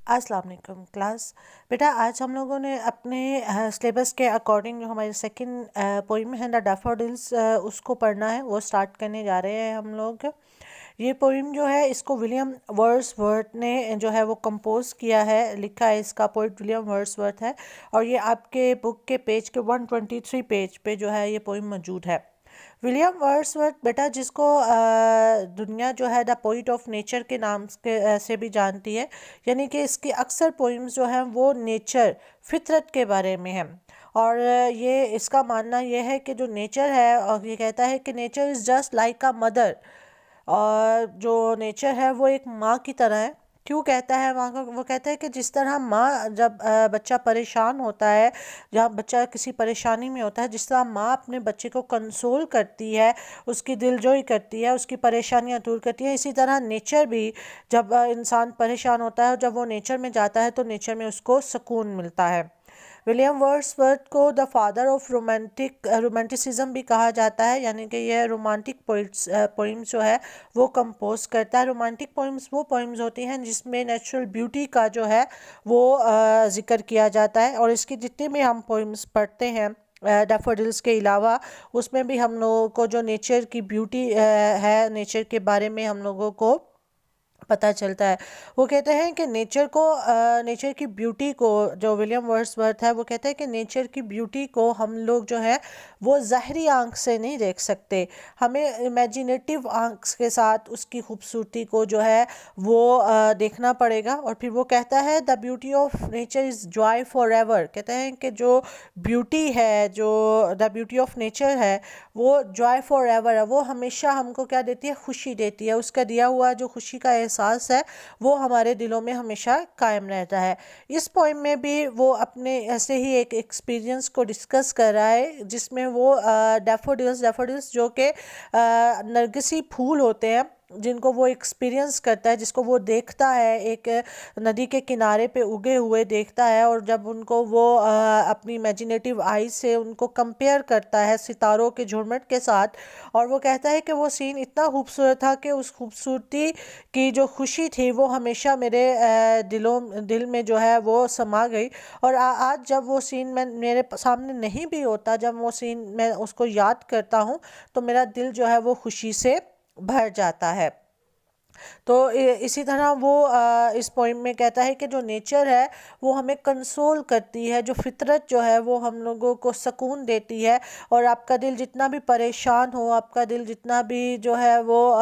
السلام علیکم کلاس. بیٹا آج ہم لوگوں نے اپنے سلیبس کے اکارڈنگ جو ہماری سیکنڈ پوئم ہے دا ڈیفوڈلز اس کو پڑھنا ہے، وہ سٹارٹ کرنے جا رہے ہیں ہم لوگ. یہ پوئم جو ہے اس کو ولیم ورڈسورتھ نے جو ہے وہ کمپوز کیا ہے، لکھا ہے. اس کا پوئٹ ولیم ورڈسورتھ ہے اور یہ آپ کے بک کے پیج کے 123 پیج پہ جو ہے یہ پوئم موجود ہے. ولیم ورڈسورتھ بیٹا جس کو دنیا جو ہے دا پوئٹ آف نیچر کے نام سے بھی جانتی ہے، یعنی کہ اس کی اکثر پوئمز جو ہیں وہ نیچر، فطرت کے بارے میں ہیں. اور یہ اس کا ماننا یہ ہے کہ جو نیچر ہے، اور یہ کہتا ہے کہ nature is just like a mother, اور جو نیچر ہے وہ ایک ماں کی طرح ہے. کیوں کہتا ہے ماں کو؟ وہ کہتا ہے کہ جس طرح ماں جب بچہ پریشان ہوتا ہے یا بچہ کسی پریشانی میں ہوتا ہے، جس طرح ماں اپنے بچے کو کنسول کرتی ہے، اس کی دل جوئی کرتی ہے، اس کی پریشانیاں دور کرتی ہے، اسی طرح نیچر بھی جب انسان پریشان ہوتا ہے اور جب وہ نیچر میں جاتا ہے تو نیچر میں اس کو سکون ملتا ہے. ولیم ورڈسورتھ کو دا فادر آف رومانٹسزم بھی کہا جاتا ہے، یعنی کہ یہ رومانٹک پوئمز جو ہے وہ کمپوز کرتا ہے. رومانٹک پوئمز وہ پوئمز ہوتی ہیں جس میں نیچرل بیوٹی کا جو ہے وہ ذکر کیا جاتا ہے، اور اس کی جتنی بھی ہم پوئمز پڑھتے ہیں ڈیفوڈلز کے علاوہ، اس میں بھی ہم لوگوں کو جو نیچر کی بیوٹی ہے، نیچر کے بارے میں ہم لوگوں کو پتہ چلتا ہے. وہ کہتے ہیں کہ نیچر کی بیوٹی کو، جو ولیم ورڈسورتھ ہے وہ کہتے ہیں کہ نیچر کی بیوٹی کو ہم لوگ جو ہے وہ ظاہری آنکھ سے نہیں دیکھ سکتے، ہمیں امیجینیٹیو آنکھ کے ساتھ اس کی خوبصورتی کو جو ہے وہ دیکھنا پڑے گا. اور پھر وہ کہتا ہے the beauty of nature is joy for ever. کہتے ہیں کہ جو بیوٹی ہے، جو دا بیوٹی آف نیچر ہے وہ جوائے فار ایور ہے، وہ ہمیشہ ہم کو کیا دیتی ہے؟ خوشی دیتی ہے. اس کا دیا ہوا جو خوشی کا احساس ہے وہ ہمارے دلوں میں ہمیشہ قائم رہتا ہے. اس پوئم میں بھی وہ اپنے ایسے ہی ایک ایکسپیرینس کو ڈسکس کر رہا ہے، جس میں وہ ڈیفوڈلز جو کہ نرگسی پھول ہوتے ہیں جن کو وہ ایکسپیرینس کرتا ہے، جس کو وہ دیکھتا ہے، ایک ندی کے کنارے پہ اگے ہوئے دیکھتا ہے، اور جب ان کو وہ اپنی امیجینیٹیو آئی سے ان کو کمپیئر کرتا ہے ستاروں کے جھرمٹ کے ساتھ، اور وہ کہتا ہے کہ وہ سین اتنا خوبصورت تھا کہ اس خوبصورتی کی جو خوشی تھی وہ ہمیشہ میرے دل میں جو ہے وہ سما گئی. اور آج جب وہ سین میرے سامنے نہیں بھی ہوتا، جب وہ سین میں اس کو یاد کرتا ہوں تو میرا دل جو ہے وہ خوشی سے بھر جاتا ہے. تو اسی طرح وہ اس پوئم میں کہتا ہے کہ جو نیچر ہے وہ ہمیں کنسول کرتی ہے، جو فطرت جو ہے وہ ہم لوگوں کو سکون دیتی ہے. اور آپ کا دل جتنا بھی پریشان ہو، آپ کا دل جتنا بھی جو ہے وہ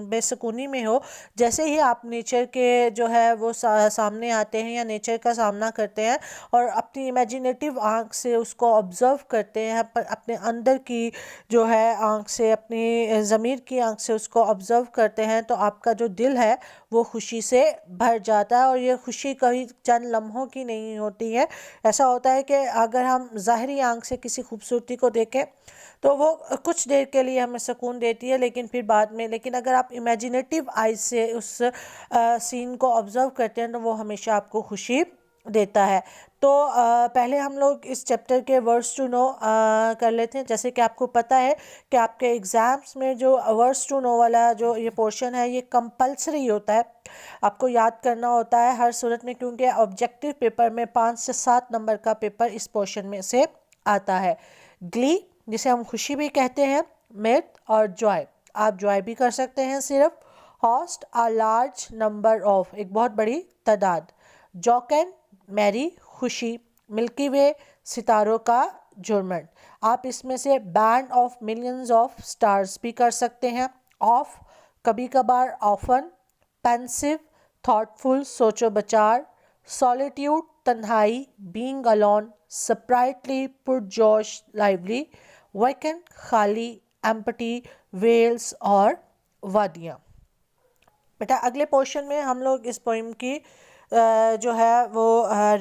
بے سکونی میں ہو، جیسے ہی آپ نیچر کے جو ہے وہ سامنے آتے ہیں یا نیچر کا سامنا کرتے ہیں اور اپنی امیجینیٹیو آنکھ سے اس کو آبزرو کرتے ہیں، اپنے اندر کی جو ہے آنکھ سے، اپنی ضمیر کی آنکھ سے اس کو آبزرو کرتے ہیں، تو آپ کا جو دل ہے وہ خوشی سے بھر جاتا ہے. اور یہ خوشی کبھی چند لمحوں کی نہیں ہوتی ہے. ایسا ہوتا ہے کہ اگر ہم ظاہری آنکھ سے کسی خوبصورتی کو دیکھیں تو وہ کچھ دیر کے لیے ہمیں سکون دیتی ہے، لیکن پھر بعد میں، لیکن اگر آپ امیجینیٹیو آئی سے اس سین کو آبزرو کرتے ہیں تو وہ ہمیشہ آپ کو خوشی دیتا ہے. تو پہلے ہم لوگ اس چیپٹر کے ورڈز ٹو نو کر لیتے ہیں. جیسے کہ آپ کو پتہ ہے کہ آپ کے ایگزامس میں جو ورڈز ٹو نو والا جو یہ پورشن ہے یہ کمپلسری ہوتا ہے، آپ کو یاد کرنا ہوتا ہے ہر صورت میں، کیونکہ آبجیکٹیو پیپر میں 5 سے 7 نمبر کا پیپر اس پورشن میں سے آتا ہے. گلی جسے ہم خوشی بھی کہتے ہیں، میتھ اور جوائے، آپ جوائے بھی کر سکتے ہیں صرف. Host a large number of, ایک بہت بڑی تعداد. جوکن میری، خوشی. ملکی وے، ستاروں کا جھرمٹ، آپ اس میں سے band of millions of stars بھی کر سکتے ہیں. آف کبھی کبھار، آفن. پینسو تھاٹ فل، سوچو بچار. سولیٹیوڈ تنہائی، بینگ الون. سپرائٹلی پرجوش، لائیولی. ویکنڈ خالی، ایمپٹی، ویلز اور وادیاں. بیٹا اگلے پورشن میں ہم لوگ اس پوئم کی جو ہے وہ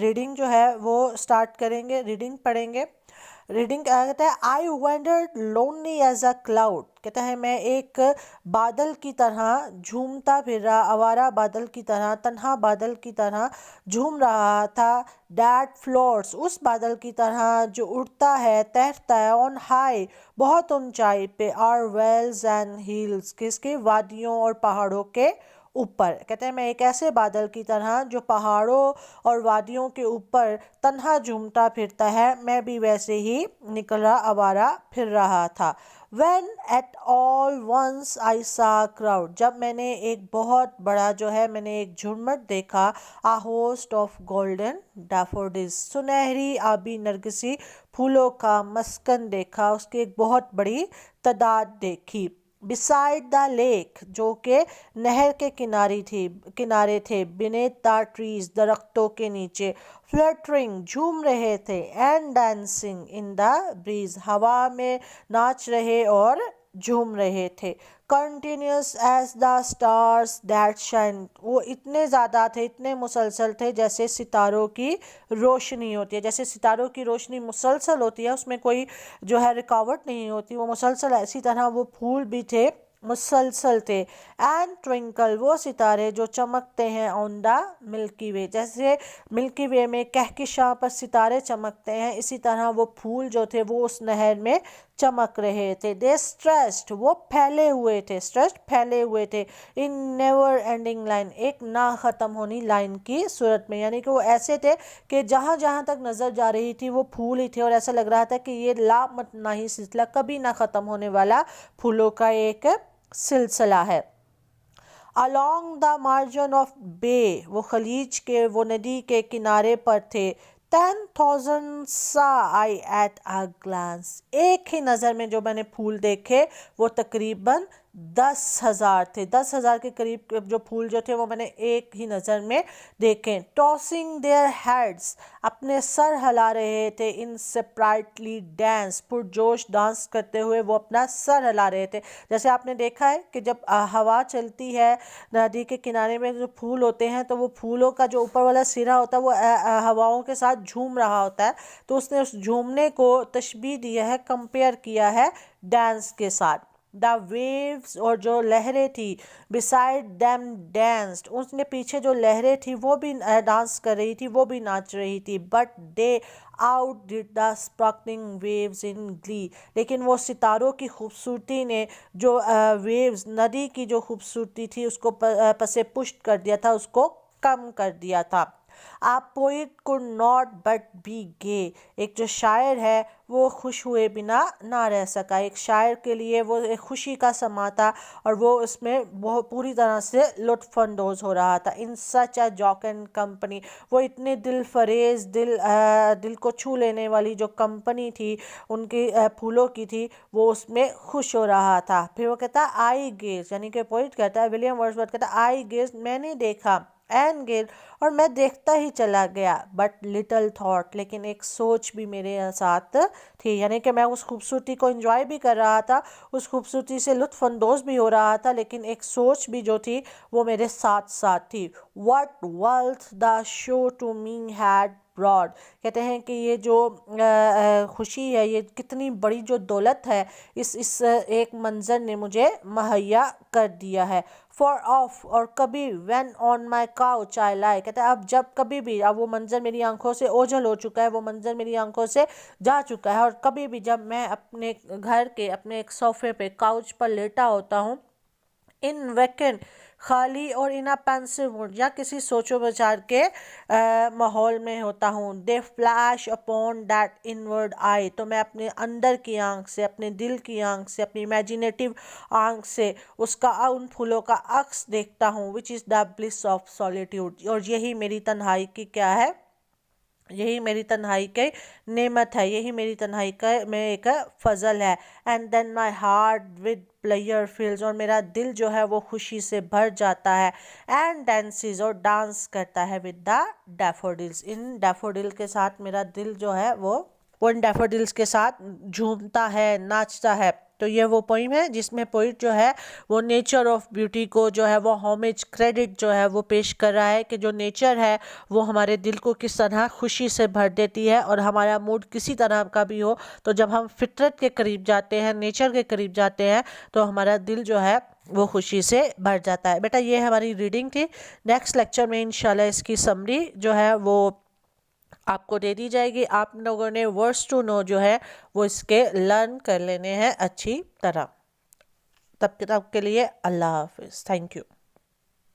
ریڈنگ جو ہے وہ سٹارٹ کریں گے، ریڈنگ پڑھیں گے. ریڈنگ کیا کہتا ہے؟ آئی وینڈرڈ لونلی ایز اے کلاؤڈ. کہتا ہے میں ایک بادل کی طرح جھومتا پھر رہا، آوارہ بادل کی طرح، تنہا بادل کی طرح جھوم رہا تھا. ڈیٹ فلورس، اس بادل کی طرح جو اڑتا ہے، تیرتا ہے. آن ہائی، بہت اونچائی پہ. آر ویلز اینڈ ہلز، کس کے؟ وادیوں اور پہاڑوں کے اوپر. کہتے ہیں میں ایک ایسے بادل کی طرح جو پہاڑوں اور وادیوں کے اوپر تنہا جھومتا پھرتا ہے، میں بھی ویسے ہی نکلا آوارہ پھر رہا تھا. When at all once I saw a crowd. جب میں نے ایک بہت بڑا میں نے ایک جھرمٹ دیکھا. A host of golden daffodils. سنہری آبی نرگسی پھولوں کا مسکن دیکھا، اس کی ایک بہت بڑی تعداد دیکھی. Beside the lake. جو کہ نہر کے کنارے تھے. Beneath the trees. درختوں کے نیچے. Fluttering. جھوم رہے تھے. And dancing in the breeze. ہوا میں ناچ رہے اور جھوم رہے تھے. Continuous as the stars that shine. وہ اتنے زیادہ تھے، اتنے مسلسل تھے جیسے ستاروں کی روشنی ہوتی ہے. جیسے ستاروں کی روشنی مسلسل ہوتی ہے، اس میں کوئی رکاوٹ نہیں ہوتی، وہ مسلسل. اسی طرح وہ پھول بھی تھے، مسلسل تھے. And twinkle. وہ ستارے جو چمکتے ہیں آن دا ملکی وے. جیسے ملکی وے میں کہکشاں پر ستارے چمکتے ہیں، اسی طرح وہ پھول جو تھے وہ اس نہر میں چمک رہے تھے. دے اسٹریچڈ. وہ پھیلے ہوئے تھے. اسٹریچڈ پھیلے ہوئے تھے. ان نیور اینڈنگ لائن. ایک نہ ختم ہونی لائن کی صورت میں. یعنی کہ وہ ایسے تھے کہ جہاں جہاں تک نظر جا رہی تھی وہ پھول ہی تھے، اور ایسا لگ رہا تھا کہ یہ لامتناہی سلسلہ، کبھی نہ ختم ہونے والا پھولوں کا ایک سلسلہ ہے. along the margin of bay. وہ خلیج کے، وہ ندی کے کنارے پر تھے. 10,000 saw I at a glance. ایک ہی نظر میں جو میں نے پھول دیکھے وہ تقریباً 10,000 تھے. 10,000 کے قریب جو پھول جو تھے وہ میں نے ایک ہی نظر میں دیکھے. tossing their heads. اپنے سر ہلا رہے تھے. in sprightly dance. پرجوش ڈانس کرتے ہوئے وہ اپنا سر ہلا رہے تھے. جیسے آپ نے دیکھا ہے کہ جب ہوا چلتی ہے ندی کے کنارے میں، جو پھول ہوتے ہیں تو وہ پھولوں کا جو اوپر والا سرا ہوتا ہے وہ ہواؤں کے ساتھ جھوم رہا ہوتا ہے. تو اس نے اس جھومنے کو تشبیہ دیا ہے، کمپیئر کیا ہے ڈانس کے ساتھ. دا ویوز. اور جو لہریں تھی. beside them danced. اس نے پیچھے جو لہریں تھی وہ بھی ڈانس کر رہی تھی، وہ بھی ناچ رہی تھی. but they outdid the sparkling waves in glee. لیکن وہ ستاروں کی خوبصورتی نے جو ویوز، ندی کی جو خوبصورتی تھی اس کو پسے پشت کر دیا تھا، اس کو کم کر دیا تھا. A poet could not but be gay. ایک جو شاعر ہے وہ خوش ہوئے بنا نہ رہ سکا. ایک شاعر کے لیے وہ ایک خوشی کا سما تھا اور وہ اس میں بہت پوری طرح سے لطف اندوز ہو رہا تھا. in such a jocund company. وہ اتنے دل فریز، دل کو چھو لینے والی جو کمپنی تھی ان کی پھولوں کی تھی، وہ اس میں خوش ہو رہا تھا. پھر وہ کہتا ہے آئی گیز، یعنی کہ پوئٹ کہتا ہے، ولیم ورڈزورتھ کہتا ہے آئی گیز. میں نے دیکھا. اینڈ گیل. اور میں دیکھتا ہی چلا گیا. But little thought. لیکن ایک سوچ بھی میرے ساتھ تھی. یعنی کہ میں اس خوبصورتی کو انجوائے بھی کر رہا تھا، اس خوبصورتی سے لطف اندوز بھی ہو رہا تھا، لیکن ایک سوچ بھی جو تھی وہ میرے ساتھ ساتھ تھی. what wealth the show to me had brought. کہتے ہیں کہ یہ جو خوشی ہے، یہ کتنی بڑی جو دولت ہے اس ایک منظر نے مجھے مہیا کر دیا ہے. for off. اور کبھی when on my couch I lie. کہتے ہیں اب جب کبھی بھی، اب وہ منظر میری آنکھوں سے اوجھل ہو چکا ہے، وہ منظر میری آنکھوں سے جا چکا ہے، اور کبھی بھی جب میں اپنے گھر کے اپنے ایک صوفے پہ، کاؤچ پر لیٹا ہوتا ہوں، ان ویکینڈ، خالی، اور ان پینسو موڈ، یا کسی سوچ و بچار کے ماحول میں ہوتا ہوں. دے فلیش اپون دیٹ انورڈ آئی. تو میں اپنے اندر کی آنکھ سے، اپنے دل کی آنکھ سے، اپنی امیجینیٹیو آنکھ سے اس کا، ان پھولوں کا عکس دیکھتا ہوں. وچ از دا بلس آف سولیٹیوڈ. اور یہی میری تنہائی کی کیا ہے، یہی میری تنہائی کی نعمت ہے، یہی میری تنہائی کا میں ایک فضل ہے. And then my heart with pleasure fills. اور میرا دل جو ہے وہ خوشی سے بھر جاتا ہے. And dances. اور ڈانس کرتا ہے ود دا ڈیفوڈلز. ان ڈیفوڈل کے ساتھ میرا دل جو ہے وہ ان ڈیفوڈلز کے ساتھ جھومتا ہے، ناچتا ہے. تو یہ وہ پوئم ہے جس میں پوئٹ جو ہے وہ نیچر آف بیوٹی کو جو ہے وہ ہومیج، کریڈٹ جو ہے وہ پیش کر رہا ہے کہ جو نیچر ہے وہ ہمارے دل کو کس طرح خوشی سے بھر دیتی ہے. اور ہمارا موڈ کسی طرح کا بھی ہو تو جب ہم فطرت کے قریب جاتے ہیں، نیچر کے قریب جاتے ہیں، تو ہمارا دل جو ہے وہ خوشی سے بھر جاتا ہے. بیٹا یہ ہماری ریڈنگ تھی. نیکسٹ لیکچر میں انشاءاللہ اس کی سمری جو ہے وہ آپ کو دے دی جائے گی. آپ لوگوں نے ورڈز ٹو نو جو ہے وہ اس کے لرن کر لینے ہیں اچھی طرح. تب تک کے لیے اللہ حافظ. Thank you.